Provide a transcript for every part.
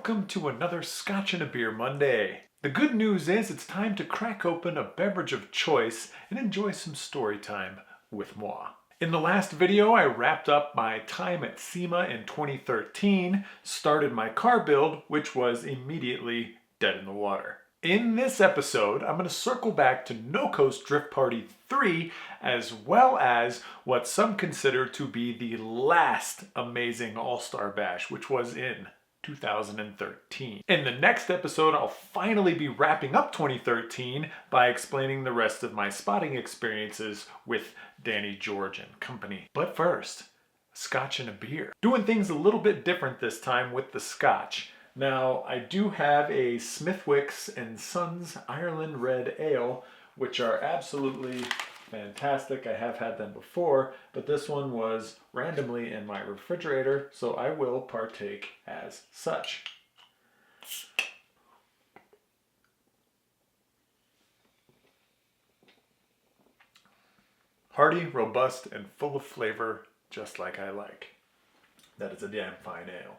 welcome to another Scotch and a Beer Monday. The good news is it's time to crack open a beverage of choice and enjoy some story time with moi. In the last video, I wrapped up my time at SEMA in 2013, started my car build, which was immediately dead in the water. In this episode, I'm going to circle back to No Coast Drift Party 3, as well as what some consider to be the last amazing All-Star Bash, which was in 2013. In the next episode, I'll finally be wrapping up 2013 by explaining the rest of my spotting experiences with Danny George and company. But first, Scotch and a beer. Doing things a little bit different this time with the Scotch. Now, I do have a Smithwick's & Sons Ireland Red Ale, which are absolutely fantastic. I have had them before, but this one was randomly in my refrigerator, so I will partake as such. Hearty, robust, and full of flavor, just like I like. That is a damn fine ale.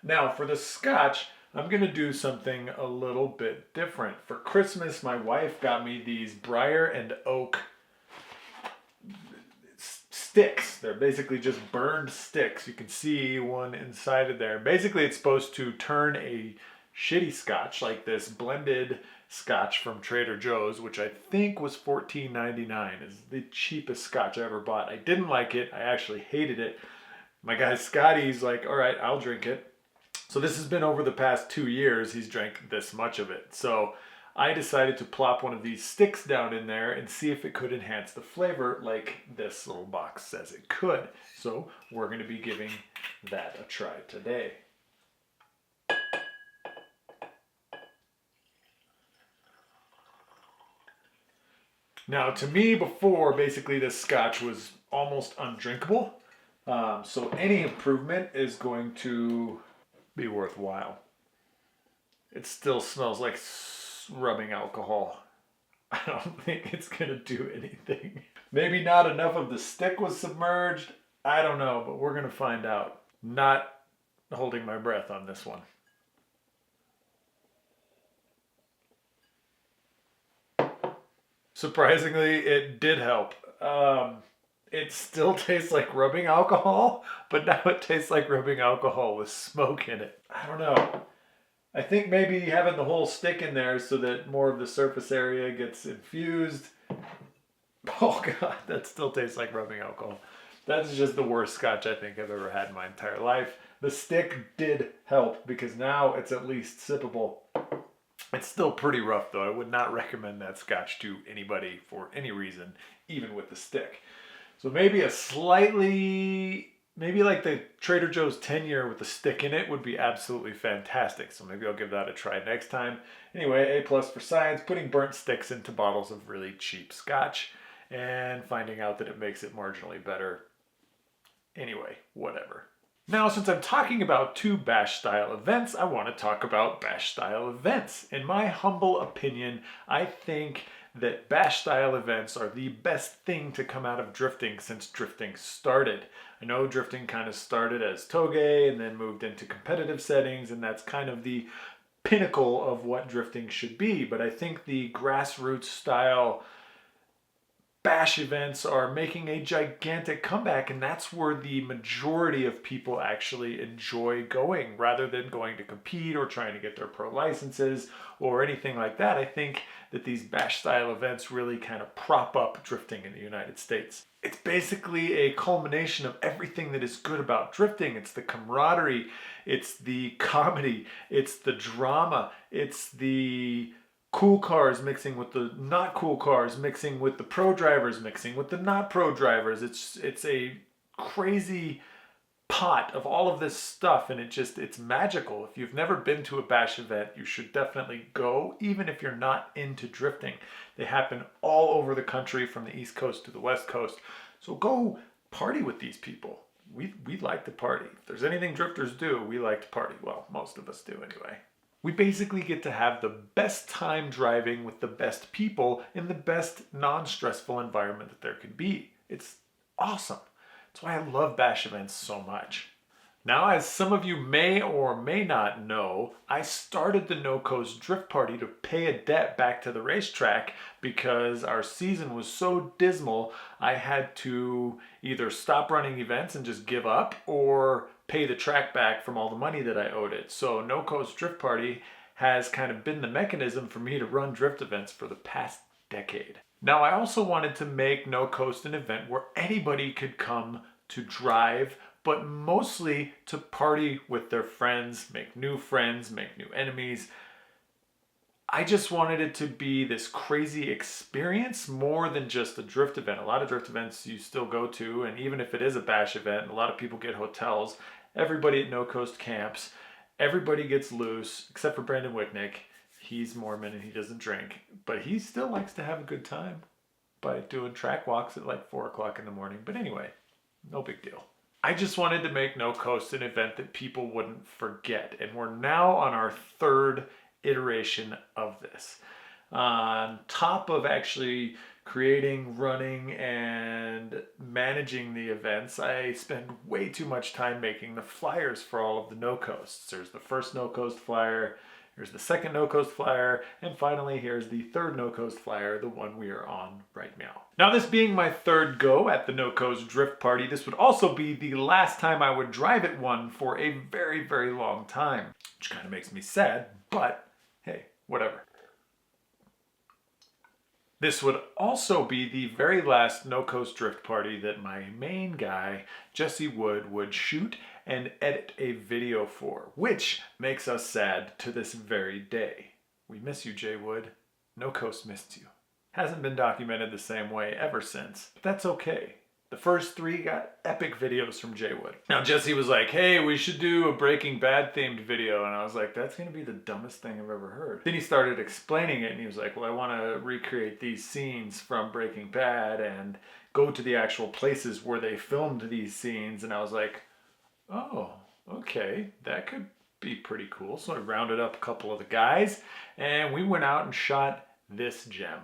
Now, for the Scotch, I'm going to do something a little bit different. For Christmas, my wife got me these briar and oak sticks. They're basically just burned sticks. You can see one inside of there. Basically, it's supposed to turn a shitty Scotch, like this blended Scotch from Trader Joe's, which I think was $14.99, is the cheapest Scotch I ever bought. I didn't like it. I actually hated it. My guy Scotty's like, all right, I'll drink it. So this has been over the past 2 years, he's drank this much of it. So I decided to plop one of these sticks down in there and see if it could enhance the flavor like this little box says it could. So we're going to be giving that a try today. Now, to me before, basically this Scotch was almost undrinkable. So any improvement is going to be worthwhile. It still smells like rubbing alcohol. I don't think it's gonna do anything. Maybe not enough of the stick was submerged. I don't know, but we're gonna find out. Not holding my breath on this one. Surprisingly, it did help. It still tastes like rubbing alcohol, but now it tastes like rubbing alcohol with smoke in it. I don't know. I think maybe having the whole stick in there so that more of the surface area gets infused. Oh God, that still tastes like rubbing alcohol. That's just the worst Scotch I think I've ever had in my entire life. The stick did help because now it's at least sippable. It's still pretty rough though. I would not recommend that Scotch to anybody for any reason, even with the stick. So maybe a slightly, maybe like the Trader Joe's 10-year with the stick in it would be absolutely fantastic. So maybe I'll give that a try next time. Anyway, A+ for science, putting burnt sticks into bottles of really cheap Scotch and finding out that it makes it marginally better. Anyway, whatever. Now, since I'm talking about two bash-style events, I want to talk about bash-style events. In my humble opinion, I think that bash-style events are the best thing to come out of drifting since drifting started. I know drifting kind of started as toge and then moved into competitive settings, and that's kind of the pinnacle of what drifting should be. But I think the grassroots style bash events are making a gigantic comeback, and that's where the majority of people actually enjoy going rather than going to compete or trying to get their pro licenses or anything like that. I think that these bash style events really kind of prop up drifting in the United States. It's basically a culmination of everything that is good about drifting. It's the camaraderie, it's the comedy, it's the drama, it's the cool cars mixing with the not cool cars, mixing with the pro drivers, mixing with the not pro drivers. It's a crazy pot of all of this stuff, and it's magical. If you've never been to a bash event, you should definitely go, even if you're not into drifting. They happen all over the country from the East Coast to the West Coast. So go party with these people. We like to party. If there's anything drifters do, we like to party. Well, most of us do anyway. We basically get to have the best time driving with the best people in the best non-stressful environment that there could be. It's awesome. That's why I love bash events so much. Now, as some of you may or may not know, I started the No Coast Drift Party to pay a debt back to the racetrack because our season was so dismal, I had to either stop running events and just give up or pay the track back from all the money that I owed it. So No Coast Drift Party has kind of been the mechanism for me to run drift events for the past decade. Now, I also wanted to make No Coast an event where anybody could come to drive, but mostly to party with their friends, make new enemies. I just wanted it to be this crazy experience more than just a drift event. A lot of drift events you still go to, and even if it is a bash event, a lot of people get hotels. Everybody at No Coast camps. Everybody gets loose, except for Brandon Wicknick. He's Mormon and he doesn't drink, but he still likes to have a good time by doing track walks at like 4 o'clock in the morning. But anyway, no big deal. I just wanted to make No Coast an event that people wouldn't forget. And we're now on our 3rd iteration of this. On top of actually creating, running, and managing the events, I spend way too much time making the flyers for all of the No Coasts. There's the first No Coast flyer, here's the second No Coast flyer, and finally here's the 3rd No Coast flyer, the one we are on right now. Now, this being my 3rd go at the No Coast Drift Party, this would also be the last time I would drive at one for a very, very long time, which kind of makes me sad, but hey, whatever. This would also be the very last No Coast Drift Party that my main guy, Jesse Wood, would shoot and edit a video for, which makes us sad to this very day. We miss you, Jay Wood. No Coast missed you. Hasn't been documented the same way ever since, but that's okay. The first 3 got epic videos from Jay Wood. Now, Jesse was like, hey, we should do a Breaking Bad themed video. And I was like, that's going to be the dumbest thing I've ever heard. Then he started explaining it and he was like, well, I want to recreate these scenes from Breaking Bad and go to the actual places where they filmed these scenes. And I was like, oh, okay, that could be pretty cool. So I rounded up a couple of the guys and we went out and shot this gem.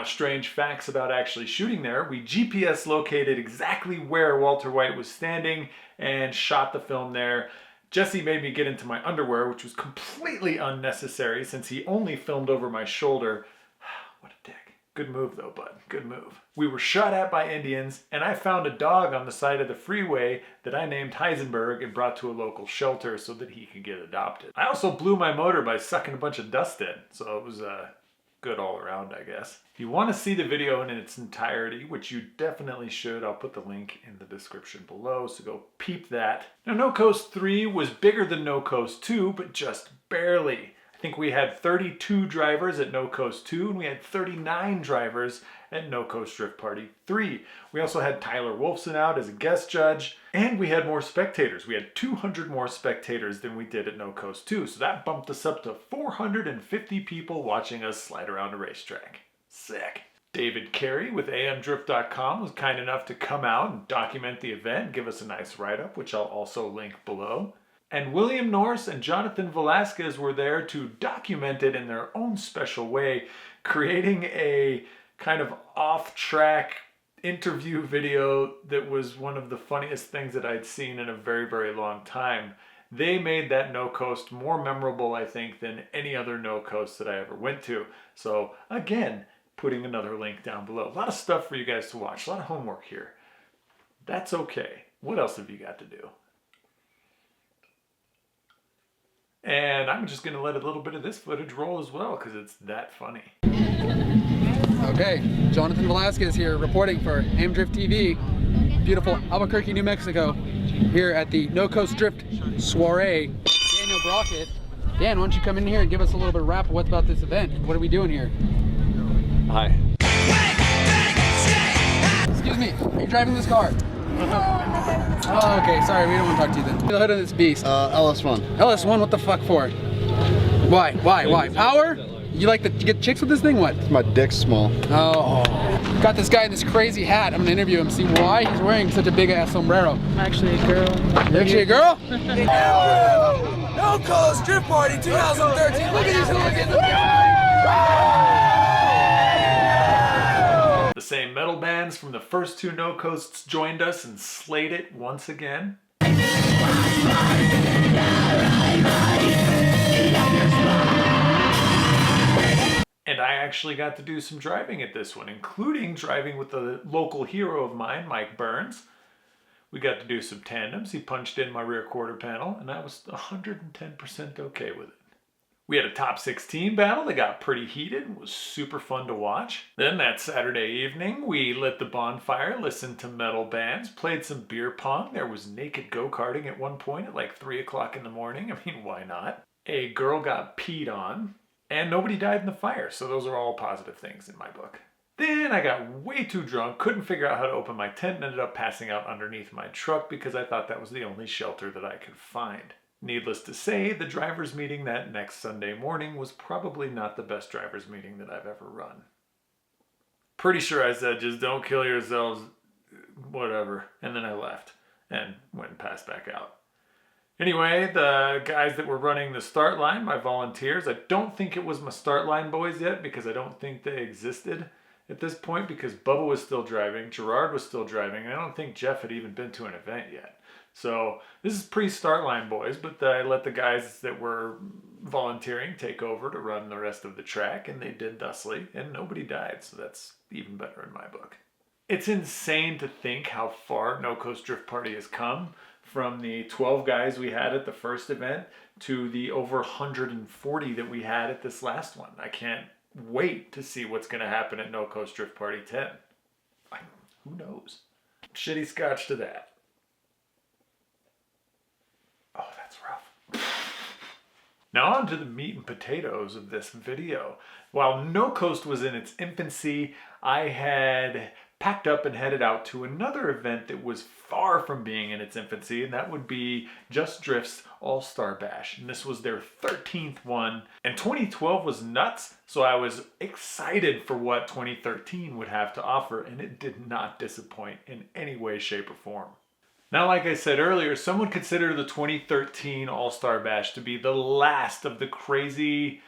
Strange facts about actually shooting there. We GPS located exactly where Walter White was standing and shot the film there. Jesse made me get into my underwear, which was completely unnecessary since he only filmed over my shoulder. What a dick. Good move though, bud. Good move. We were shot at by Indians, and I found a dog on the side of the freeway that I named Heisenberg and brought to a local shelter so that he could get adopted. I also blew my motor by sucking a bunch of dust in, so it was good all around, I guess. If you want to see the video in its entirety, which you definitely should, I'll put the link in the description below, so go peep that. Now, No Coast 3 was bigger than No Coast 2, but just barely. I think we had 32 drivers at No Coast 2, and we had 39 drivers at No Coast Drift Party 3. We also had Tyler Wolfson out as a guest judge, and we had more spectators. We had 200 more spectators than we did at No Coast 2, so that bumped us up to 450 people watching us slide around a racetrack. Sick. David Karey with amdrift.com was kind enough to come out and document the event, give us a nice write-up, which I'll also link below. And William Nourse and Jonathan Velasquez were there to document it in their own special way, creating a kind of off-track interview video that was one of the funniest things that I'd seen in a very, very long time. They made that no coast more memorable, I think, than any other no coast that I ever went to. So again, putting another link down below. A lot of stuff for you guys to watch, a lot of homework here. That's okay. What else have you got to do? And I'm just going to let a little bit of this footage roll as well because it's that funny. Okay, Jonathan Velasquez here reporting for Amdrift TV. Beautiful Albuquerque, New Mexico. Here at the No Coast Drift Soiree. Daniel Brockett. Dan, why don't you come in here and give us a little bit of wrap of what's about this event? What are we doing here? Hi. Excuse me, are you driving this car? Oh, okay, sorry, we don't want to talk to you then. The hood of this beast. LS1. LS1, what the fuck for? Why? Power? You like to get chicks with this thing? What? My dick's small. Oh. Got this guy in this crazy hat. I'm gonna interview him, see why he's wearing such a big ass sombrero. I'm actually a girl. You're actually a girl? No Coast Drift Party 2013. Look at these hooligans. The same metal bands from the first two no coasts joined us and slayed it once again. And I actually got to do some driving at this one, including driving with the local hero of mine, Mike Burns. We got to do some tandems. He punched in my rear quarter panel, and I was 110% okay with it. We had a top 16 battle that got pretty heated and was super fun to watch. Then that Saturday evening, we lit the bonfire, listened to metal bands, played some beer pong. There was naked go-karting at one point at like 3 o'clock in the morning. I mean, why not? A girl got peed on. And nobody died in the fire, so those are all positive things in my book. Then I got way too drunk, couldn't figure out how to open my tent, and ended up passing out underneath my truck because I thought that was the only shelter that I could find. Needless to say, the driver's meeting that next Sunday morning was probably not the best driver's meeting that I've ever run. Pretty sure I said, just don't kill yourselves, whatever, and then I left and went and passed back out. Anyway, the guys that were running the start line, my volunteers, I don't think it was my start line boys yet because I don't think they existed at this point because Bubba was still driving, Gerarard was still driving, and I don't think Jeff had even been to an event yet. So this is pre-start line boys, but I let the guys that were volunteering take over to run the rest of the track, and they did thusly, and nobody died, so that's even better in my book. It's insane to think how far No Coast Drift Party has come. From the 12 guys we had at the first event to the over 140 that we had at this last one. I can't wait to see what's going to happen at No Coast Drift Party 10. Who knows? Shitty Scotch to that. Oh, that's rough. Now on to the meat and potatoes of this video. While No Coast was in its infancy, I had packed up and headed out to another event that was far from being in its infancy, and that would be Just Drift's All-Star Bash. And this was their 13th one. And 2012 was nuts, so I was excited for what 2013 would have to offer, and it did not disappoint in any way, shape, or form. Now, like I said earlier, some would consider the 2013 All-Star Bash to be the last of the crazy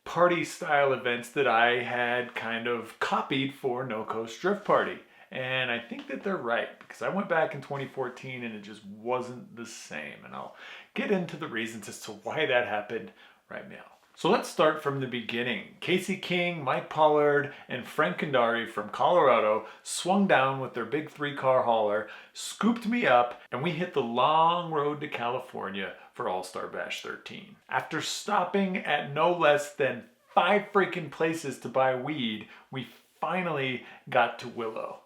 party-style events that I had kind of copied for No Coast Drift Party. And I think that they're right, because I went back in 2014 and it just wasn't the same. And I'll get into the reasons as to why that happened right now. So let's start from the beginning. Kasey King, Mike Pollard, and Frank Cundari from Colorado swung down with their big 3-car hauler, scooped me up, and we hit the long road to California for All-Star Bash 13. After stopping at no less than 5 freaking places to buy weed, we finally got to Willow.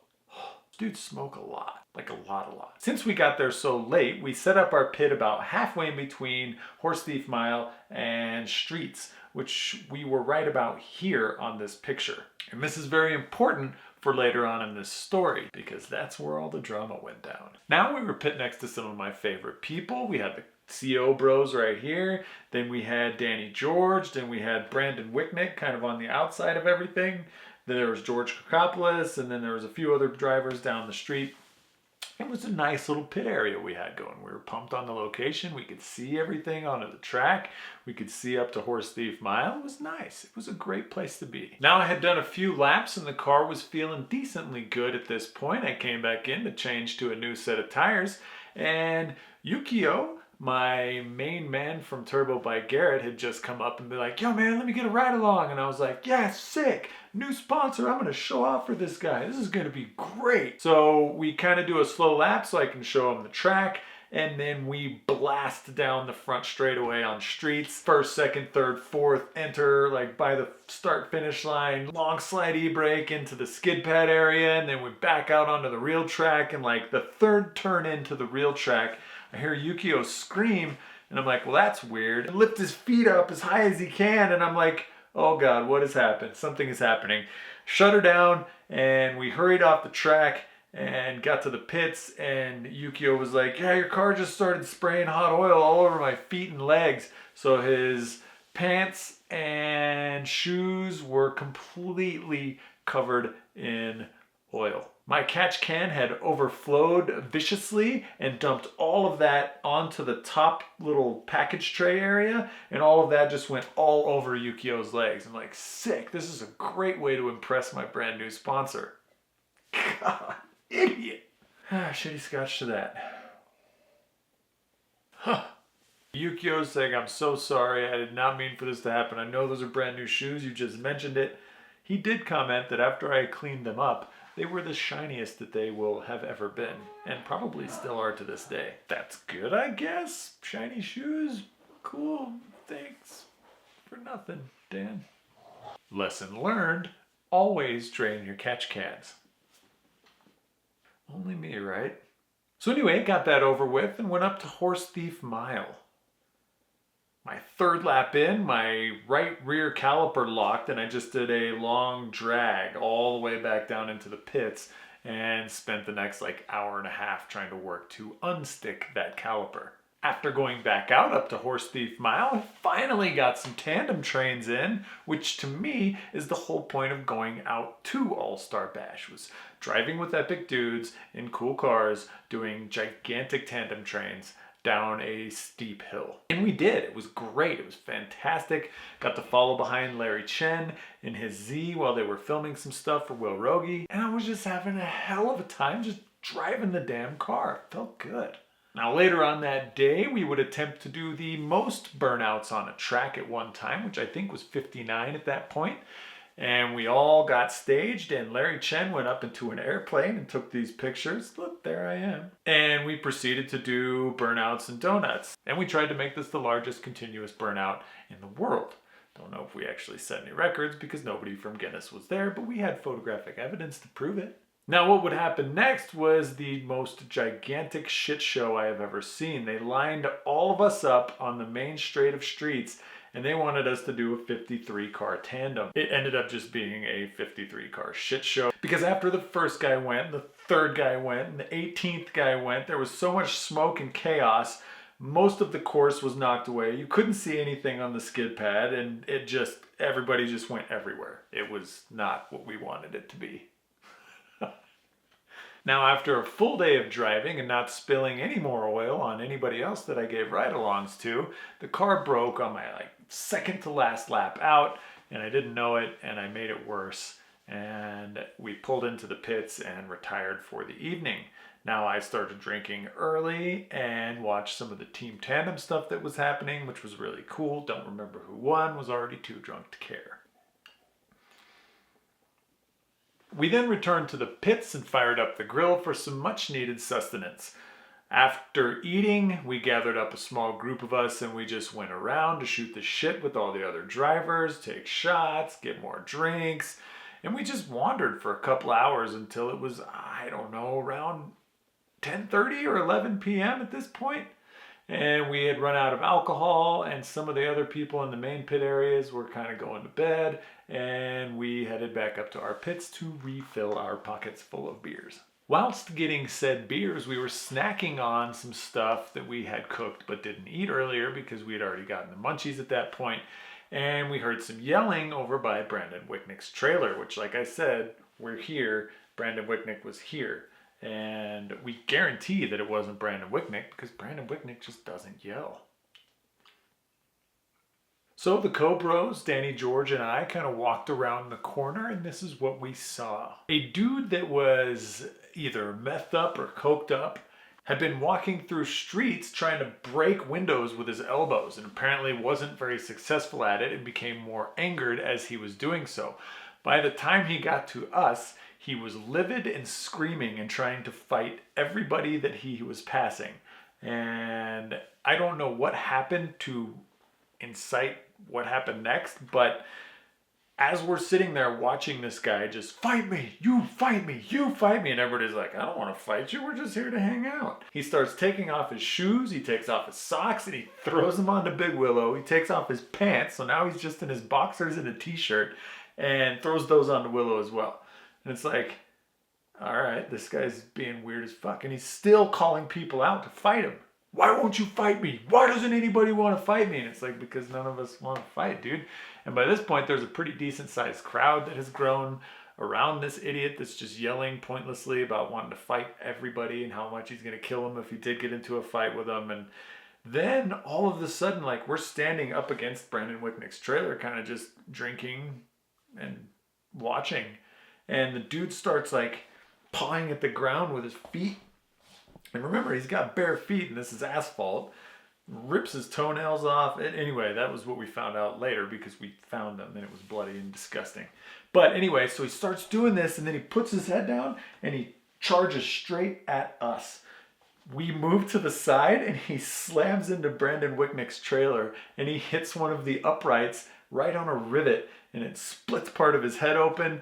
Dudes smoke a lot, like a lot. Since we got there so late, we set up our pit about halfway in between Horse Thief Mile and Streets, which we were right about here on this picture. And this is very important for later on in this story, because that's where all the drama went down. Now we were pit next to some of my favorite people. We had the CO bros right here, then we had Danny George, then we had Brandon Wicknick kind of on the outside of everything. Then there was George Kokopoulos, and then there was a few other drivers down the street. It was a nice little pit area we had going. We were pumped on the location. We could see everything onto the track. We could see up to Horse Thief Mile. It was nice. It was a great place to be. Now I had done a few laps and the car was feeling decently good at this point. I came back in to change to a new set of tires, and Yukio, my main man from Turbo by Garrett, had just come up and be like, yo man, let me get a ride along. And I was like, yeah, sick. New sponsor. I'm going to show off for this guy. This is going to be great. So we kind of do a slow lap so I can show him the track. And then we blast down the front straightaway on streets. First, second, third, fourth, enter like by the start finish line. Long slide e-brake into the skid pad area. And then we back out onto the real track. And like the third turn into the real track, I hear Yukio scream, and I'm like, well, that's weird. And lift his feet up as high as he can, and I'm like, oh God, what has happened? Something is happening. Shut her down, and we hurried off the track and got to the pits, and Yukio was like, yeah, your car just started spraying hot oil all over my feet and legs. So his pants and shoes were completely covered in oil. My catch can had overflowed viciously and dumped all of that onto the top little package tray area, and all of that just went all over Yukio's legs. I'm like, sick, this is a great way to impress my brand new sponsor. God, idiot. Shitty scotch to that. Huh. Yukio's saying, I'm so sorry, I did not mean for this to happen. I know those are brand new shoes, you just mentioned it. He did comment that after I cleaned them up, they were the shiniest that they will have ever been, and probably still are to this day. That's good, I guess. Shiny shoes, cool, thanks for nothing, Dan. Lesson learned, always drain your catch cans. Only me, right? So anyway, got that over with and went up to Horse Thief Mile. My third lap in, my right rear caliper locked, and I just did a long drag all the way back down into the pits and spent the next like hour and a half trying to work to unstick that caliper. After going back out up to Horse Thief Mile, I finally got some tandem trains in, which to me is the whole point of going out to All-Star Bash, was driving with epic dudes in cool cars, doing gigantic tandem trains down a steep hill. And we did. It was great. It was fantastic. Got to follow behind Larry Chen in his Z while they were filming some stuff for Will Rogie. And I was just having a hell of a time just driving the damn car. It felt good. Now later on that day, we would attempt to do the most burnouts on a track at one time, which I think was 59 at that point. And we all got staged, and Larry Chen went up into an airplane and took these pictures. Look, there I am. And we proceeded to do burnouts and donuts. And we tried to make this the largest continuous burnout in the world. Don't know if we actually set any records because nobody from Guinness was there, but we had photographic evidence to prove it. Now what would happen next was the most gigantic shit show I have ever seen. They lined all of us up on the main straight of streets, and they wanted us to do a 53 car tandem. It ended up just being a 53 car shit show, because after the first guy went, the third guy went, and the 18th guy went, there was so much smoke and chaos. Most of the course was knocked away. You couldn't see anything on the skid pad, and everybody just went everywhere. It was not what we wanted it to be. Now, after a full day of driving and not spilling any more oil on anybody else that I gave ride-alongs to, the car broke on my second to last lap out, and I didn't know it, and I made it worse. And we pulled into the pits and retired for the evening. Now I started drinking early and watched some of the team tandem stuff that was happening, which was really cool. Don't remember who won, was already too drunk to care. We then returned to the pits and fired up the grill for some much needed sustenance. After eating, we gathered up a small group of us and we just went around to shoot the shit with all the other drivers, take shots, get more drinks, and we just wandered for a couple hours until it was, I don't know, around 10:30 or 11 p.m. at this point. And we had run out of alcohol, and some of the other people in the main pit areas were kind of going to bed, and we headed back up to our pits to refill our pockets full of beers. Whilst getting said beers, we were snacking on some stuff that we had cooked but didn't eat earlier because we had already gotten the munchies at that point, and we heard some yelling over by Brandon Wicknick's trailer, which, like I said, we're here. Brandon Wicknick was here. And we guarantee that it wasn't Brandon Wicknick because Brandon Wicknick just doesn't yell. So the Co-Bros, Danny, George, and I kind of walked around the corner, and this is what we saw. A dude that was either methed up or coked up had been walking through streets trying to break windows with his elbows, and apparently wasn't very successful at it and became more angered as he was doing so. By the time he got to us, he was livid and screaming and trying to fight everybody that he was passing. And I don't know what happened to incite what happened next, but as we're sitting there watching this guy just fight me, you fight me, you fight me, and everybody's like, I don't want to fight you, we're just here to hang out. He starts taking off his shoes, he takes off his socks, and he throws them onto Big Willow. He takes off his pants, so now he's just in his boxers and a t-shirt, and throws those onto Willow as well. And it's like, all right, this guy's being weird as fuck, and he's still calling people out to fight him. Why won't you fight me? Why doesn't anybody want to fight me? And it's like, because none of us want to fight, dude. And by this point, there's a pretty decent sized crowd that has grown around this idiot that's just yelling pointlessly about wanting to fight everybody and how much he's going to kill him if he did get into a fight with them. And then all of a sudden, like, we're standing up against Brandon Wicknick's trailer, kind of just drinking and watching. And the dude starts like pawing at the ground with his feet. And remember, he's got bare feet and this is asphalt. Rips his toenails off. Anyway, that was what we found out later because we found them and it was bloody and disgusting. But anyway, so he starts doing this and then he puts his head down and he charges straight at us. We move to the side and he slams into Brandon Wicknick's trailer and he hits one of the uprights right on a rivet and it splits part of his head open.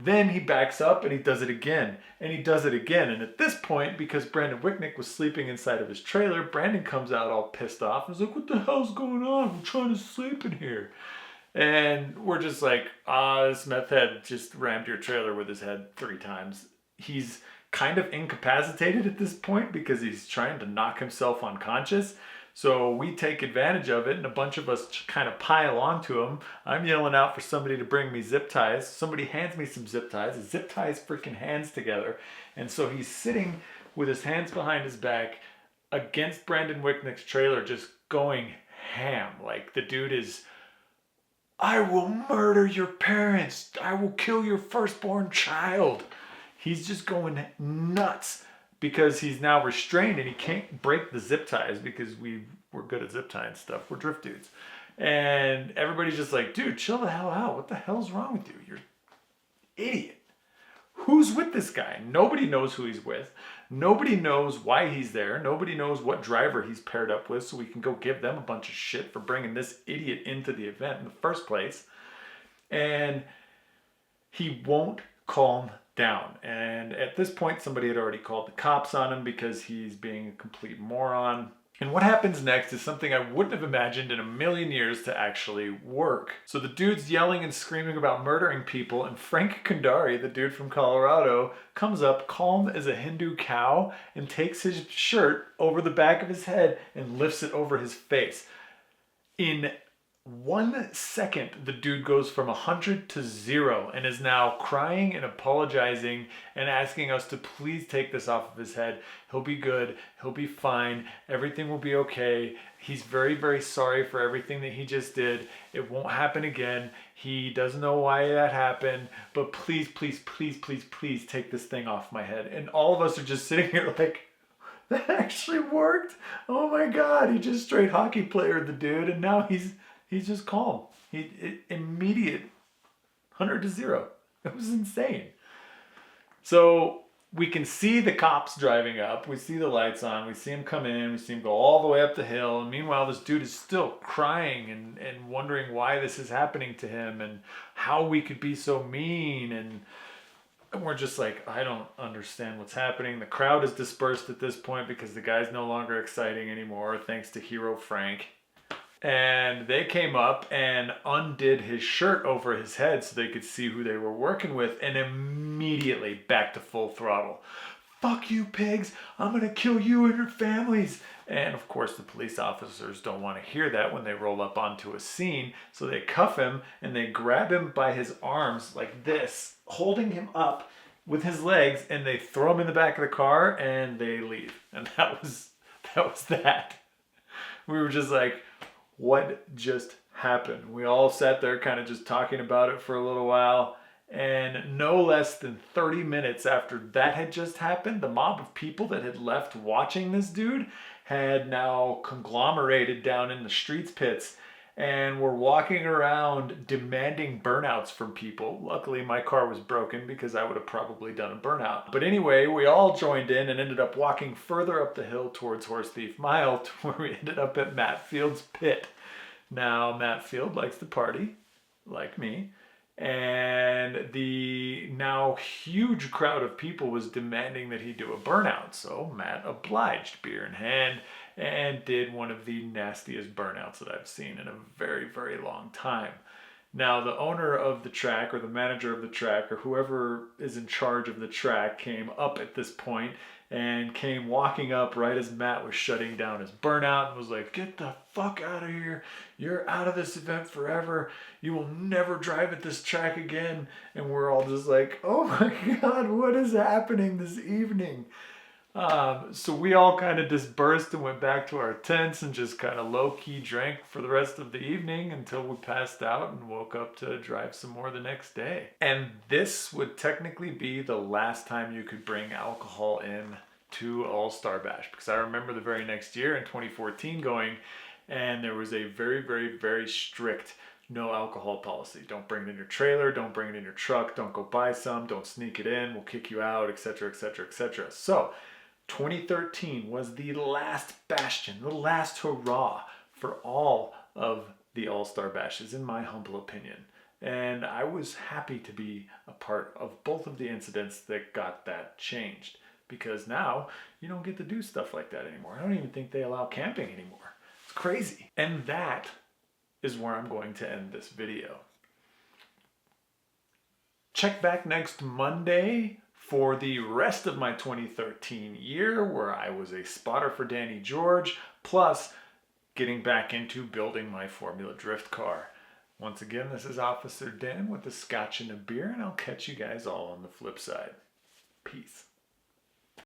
Then he backs up and he does it again and he does it again. And at this point, because Brandon Wicknick was sleeping inside of his trailer, Brandon comes out all pissed off and is like, what the hell's going on? I'm trying to sleep in here. And we're just like, this meth head just rammed your trailer with his head 3 times. He's kind of incapacitated at this point because he's trying to knock himself unconscious. So we take advantage of it and a bunch of us kind of pile onto him. I'm yelling out for somebody to bring me zip ties. Somebody hands me some zip ties. The zip ties freaking hands together. And so he's sitting with his hands behind his back against Brandon Wicknick's trailer just going ham. Like the dude is, I will murder your parents. I will kill your firstborn child. He's just going nuts. Because he's now restrained and he can't break the zip ties because we're good at zip tying stuff. We're drift dudes. And everybody's just like, dude, chill the hell out. What the hell's wrong with you? You're an idiot. Who's with this guy? Nobody knows who he's with. Nobody knows why he's there. Nobody knows what driver he's paired up with so we can go give them a bunch of shit for bringing this idiot into the event in the first place. And he won't calm down. And at this point, somebody had already called the cops on him because he's being a complete moron. And what happens next is something I wouldn't have imagined in a million years to actually work. So the dude's yelling and screaming about murdering people, and Frank Cundari, the dude from Colorado, comes up calm as a Hindu cow and takes his shirt over the back of his head and lifts it over his face. In 1 second, the dude goes from 100 to 0 and is now crying and apologizing and asking us to please take this off of his head. He'll be good. He'll be fine. Everything will be okay. He's very, very sorry for everything that he just did. It won't happen again. He doesn't know why that happened, but please, please, please, please, please take this thing off my head. And all of us are just sitting here like, that actually worked. Oh my God. He just straight hockey playered the dude and now he's just calm. Immediate 100 to 0. It was insane. So we can see the cops driving up. We see the lights on. We see him come in. We see him go all the way up the hill. And meanwhile, this dude is still crying and wondering why this is happening to him and how we could be so mean. And we're just like, I don't understand what's happening. The crowd is dispersed at this point because the guy's no longer exciting anymore, thanks to Hero Frank. And they came up and undid his shirt over his head so they could see who they were working with, and immediately back to full throttle. Fuck you, pigs. I'm going to kill you and your families. And of course, the police officers don't want to hear that when they roll up onto a scene. So they cuff him and they grab him by his arms like this, holding him up with his legs, and they throw him in the back of the car and they leave. And that was that. We were just like, what just happened? We all sat there kind of just talking about it for a little while. And no less than 30 minutes after that had just happened, the mob of people that had left watching this dude had now conglomerated down in the streets pits and were walking around demanding burnouts from people. Luckily, my car was broken because I would have probably done a burnout. But anyway, we all joined in and ended up walking further up the hill towards Horse Thief Mile to where we ended up at Matt Field's pit. Now, Matt Field likes to party, like me. And the now huge crowd of people was demanding that he do a burnout. So Matt obliged, beer in hand, and did one of the nastiest burnouts that I've seen in a very, very long time. Now, the owner of the track, or the manager of the track, or whoever is in charge of the track, came up at this point and came walking up right as Matt was shutting down his burnout and was like, "Get the fuck out of here. You're out of this event forever. You will never drive at this track again." And we're all just like, oh my God, what is happening this evening? So we all kind of dispersed and went back to our tents and just kind of low-key drank for the rest of the evening until we passed out and woke up to drive some more the next day. And this would technically be the last time you could bring alcohol in to All-Star Bash, because I remember the very next year in 2014 going, and there was a very, very, very strict no alcohol policy. Don't bring it in your trailer, don't bring it in your truck, don't go buy some, don't sneak it in, we'll kick you out, etc., etc., etc. So 2013 was the last bastion, the last hurrah for all of the All-Star Bashes, in my humble opinion. And I was happy to be a part of both of the incidents that got that changed, because now you don't get to do stuff like that anymore. I don't even think they allow camping anymore. It's crazy. And that is where I'm going to end this video. Check back next Monday for the rest of my 2013 year, where I was a spotter for Danny George, plus getting back into building my Formula Drift car. Once again, this is Officer Dan with a Scotch and a beer, and I'll catch you guys all on the flip side. Peace.